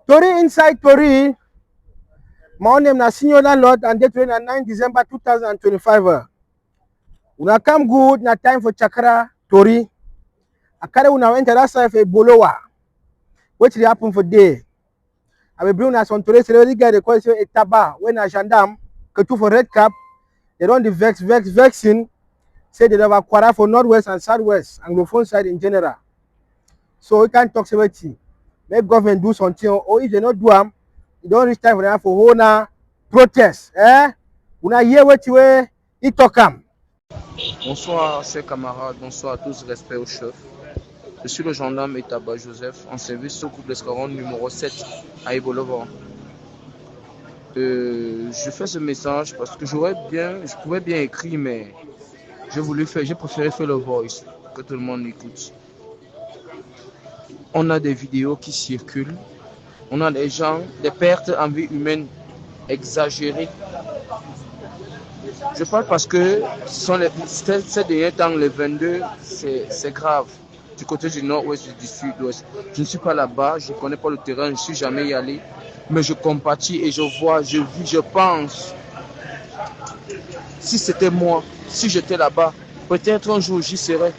Tori inside Tori, my name na senior landlord and date na 9 December 2025. Una come good na time for Chakra Tori. I carry una enter that side for Bolowa. What will happen for day? I will bring us on Tori. So the guy they call it a taba when a gendarme ketu for red cap. They don't the vexing. Say they have a quarter for northwest and southwest anglophone side in general. So we can't talk about it. Make government do something, or if they not do them, it don't reach time for them for owner protest. Una hear what you it talk am. Bonsoir, chers camarades, bonsoir à tous, respect au chef. Je suis le gendarme Etaba Joseph, en service au groupe d'escadron numéro 7 à Ibolova. Je fais ce message parce que je pouvais bien écrire, mais j'ai préféré faire le voice, que tout le monde écoute. On a des vidéos qui circulent, on a des pertes en vie humaine exagérées. Je parle parce que ces derniers temps, les 22, c'est grave. Du côté du nord-ouest et du sud-ouest. Je ne suis pas là-bas, je ne connais pas le terrain, je ne suis jamais y allé. Mais je compatis et je vois, je vis, je pense. Si c'était moi, si j'étais là-bas, peut-être un jour j'y serais.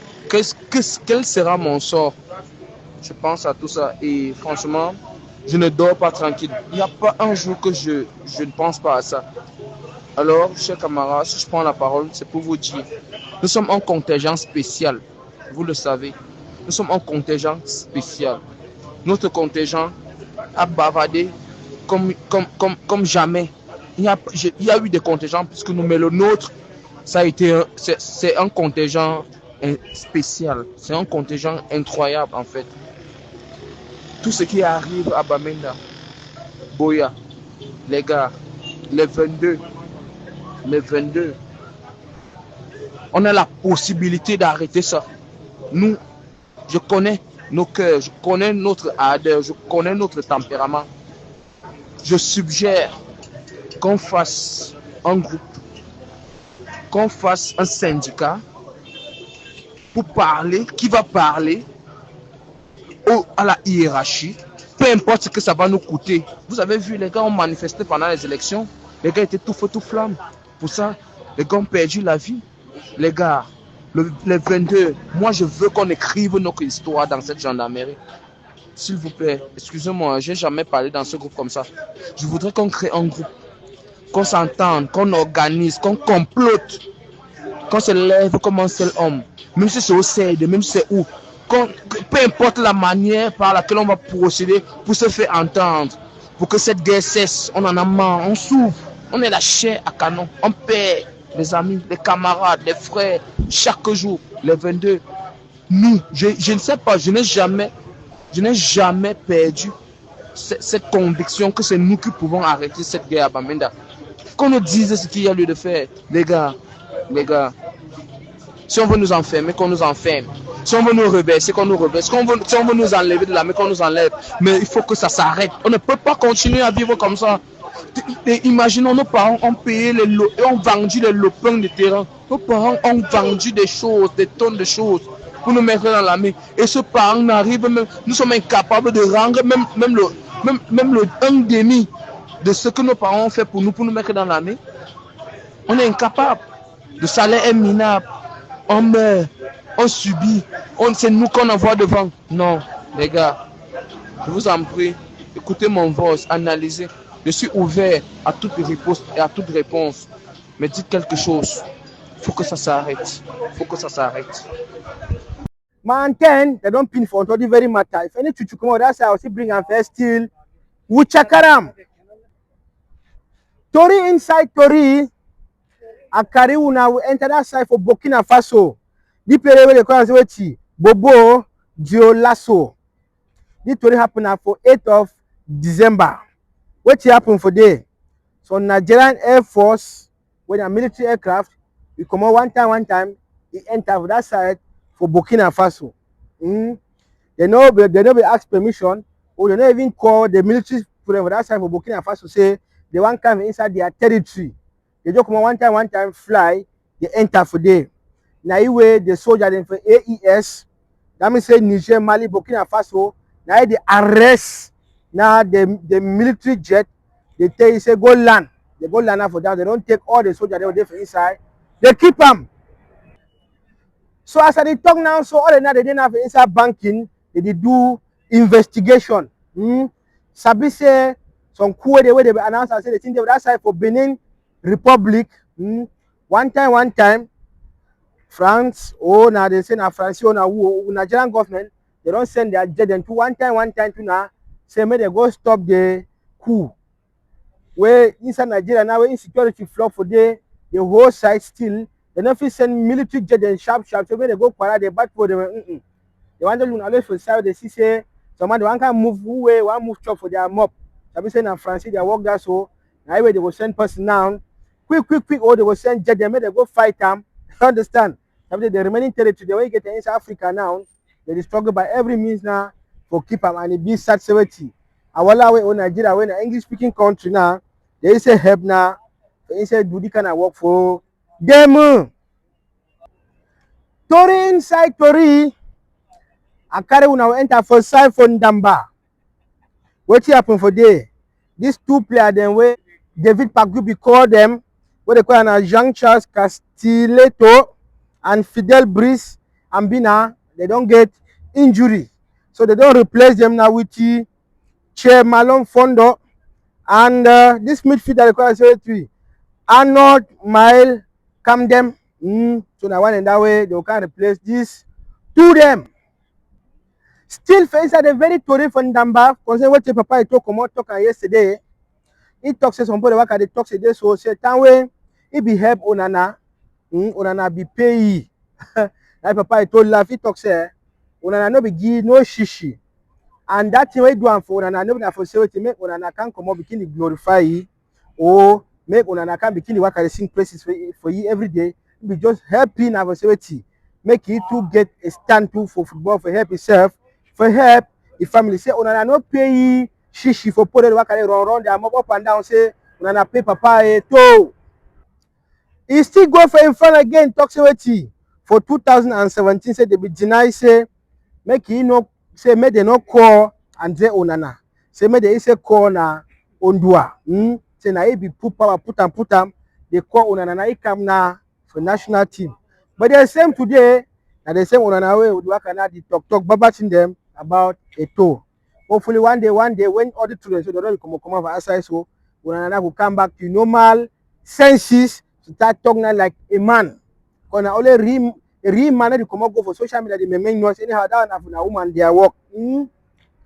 Quel sera mon sort? Je pense à tout ça et franchement, je ne dors pas tranquille. Il n'y a pas un jour que je ne pense pas à ça. Alors, chers camarades, si je prends la parole, c'est pour vous dire, nous sommes un contingent spécial, vous le savez. Nous sommes un contingent spécial. Notre contingent a bavardé comme jamais. Il y a eu des contingents plus que nous, mais le nôtre, c'est un contingent spécial. C'est un contingent incroyable en fait. Tout ce qui arrive à Bamenda, Boya, les gars, les 22, les 22, on a la possibilité d'arrêter ça. Nous, je connais nos cœurs, je connais notre ardeur, je connais notre tempérament. Je suggère qu'on fasse un groupe, qu'on fasse un syndicat pour parler, qui va parler à la hiérarchie, peu importe ce que ça va nous coûter. Vous avez vu, les gars ont manifesté pendant les élections, les gars étaient tout feu, tout flamme. Pour ça, les gars ont perdu la vie. Les gars, les 22, moi je veux qu'on écrive notre histoire dans cette gendarmerie. S'il vous plaît, excusez-moi, j'ai jamais parlé dans ce groupe comme ça. Je voudrais qu'on crée un groupe, qu'on s'entende, qu'on organise, qu'on complote, qu'on se lève comme un seul homme. Même si c'est au CED, même si c'est où. Peu importe la manière par laquelle on va procéder pour se faire entendre, pour que cette guerre cesse. On en a marre, on souffre, on est la chair à canon, on perd les amis, les camarades, les frères, chaque jour, les 22. Nous, je ne sais pas, je n'ai jamais perdu cette conviction que c'est nous qui pouvons arrêter cette guerre à Bamenda. Qu'on nous dise ce qu'il y a lieu de faire. Les gars, si on veut nous enfermer, qu'on nous enferme. Si on veut nous rebaisser, qu'on nous rebaisse. Si on veut nous enlever de la main, qu'on nous enlève. Mais il faut que ça s'arrête. On ne peut pas continuer à vivre comme ça. Et imaginons, nos parents ont payé et ont vendu les lopins de terrain. Nos parents ont vendu des choses, des tonnes de choses pour nous mettre dans la main. Et ce parent n'arrive même, nous sommes incapables de rendre même le un demi de ce que nos parents ont fait pour nous mettre dans la main. On est incapable. Le salaire est minable. On meurt, on subit, c'est nous qu'on envoie devant. Non, les gars, je vous en prie, écoutez mon voice, analysez. Je suis ouvert à toute riposte et à toute réponse. Mais dites quelque chose. Il faut que ça s'arrête. Il faut que ça s'arrête. Man 10, they don't pin for the very matter. If any chuchu come out, that's how I will bring and first still. Wuchakaram. Tori inside Tori. Akari una will enter that side for Burkina Faso. The period where they call us Bobo Diolasso. This story happened for 8th of December. What happened for there? So Nigerian Air Force, with a military aircraft, we come out one time, he enter for that side for Burkina Faso. They know be asked permission, or they not even call the military for that side for Burkina Faso, say they want come inside their territory. They just come one time fly, they enter for there. Now anyway, the soldier then for AES, that means say Niger, Mali, Burkina Faso, now they arrest Now the military jet, they tell you say go land. They go land for that. They don't take all the soldiers they were there for inside. They keep them. So as I talk now, so all the night they didn't have inside banking, they did do investigation. Sabi say some cool way they announce and say the thing they would outside for Benin Republic. One time, France, oh now they say now France, oh now Nigerian government, they don't send their jet to one time to now say may they go stop the coup. Where inside Nigeria now, where insecurity flow for the whole side still. They don't send military jet and sharp. So when they go para, they back for them. They want to look always for side. They see say someone they want can move who way, one move chop for their mob. So we say in France, they work that so. Now way they will send person now. Quick, or they will send jet. They may they go fight them. Understand? So the remaining territory, the way you get in South Africa now, they struggle by every means now for keep them and it be sad 70. Awala way on Nigeria, when the English speaking country now, they say help now. They say do the kind of work for them. Tori inside Tori, I carry una enter for side for Ndamba. What happen for there? These two players then where David Pagubi call them, what they call Jean-Charles Castileto and Fidel Brice and Bina, they don't get injury. So they don't replace them now with Che Malone Fondo and this midfielder requires 3. Arnold Mile Camden. So now one in that way they can replace this to them. Still face at a very Tory for Ndamba. Concern what your papa talk yesterday. He talks to somebody work at the talk today, so say that way he be help Onana. Onana be pay. Like papa told laugh, he talks say Onana no be give no shishi. And that thing we do am for Onana no be for say to make Onana can come up begin to glorify or make Onana can begin to work at the same places for you every day. Be just helping our society. Make it to get a stand to for football for help himself, for help the family. Say Onana no pay shishi for put the work at run their mob up and down. Say Onana pay papa to. He still go for in front again, talk society for 2017. Say they be deny say make he no say make they no call and say Onana. Say make they say call na Ondua. Say na he be put power put am. They call Onana na he come na for national team. But the same today, and the same Onana way would work and the talk babbling them about a toe. Hopefully one day when all the children so they don't come over outside so Onana will come back to normal senses to start talking like a man. Because only a real man they come go for social media they may make noise anyhow that one a woman their work.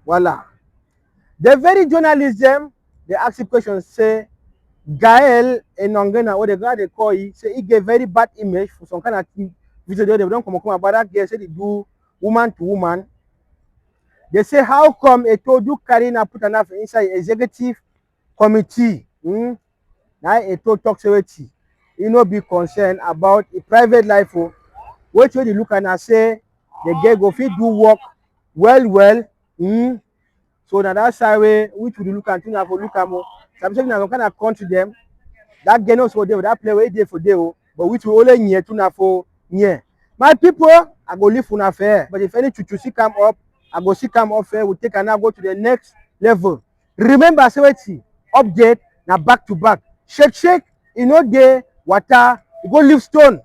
Voila. The very journalism they ask the question say Gael Enongena, what the guy they call he say he gave very bad image for some kind of video they don't come about that girl say they do woman to woman. They say how come a told you Karina put enough inside executive committee? Now a told talks about you know be concerned about a private life. What you look and say the girl go fit do work well. So now that's how way which would you look and think for look at more. Some say now kind of country them. That girl knows what they that play way day for day, but which will only near to na for near. My people, I go live for affair. But if any chuchusi come up, I go see come up fair, we take and now go to the next level. Remember, update now back to back. Shake, you know, day water, you go live stone.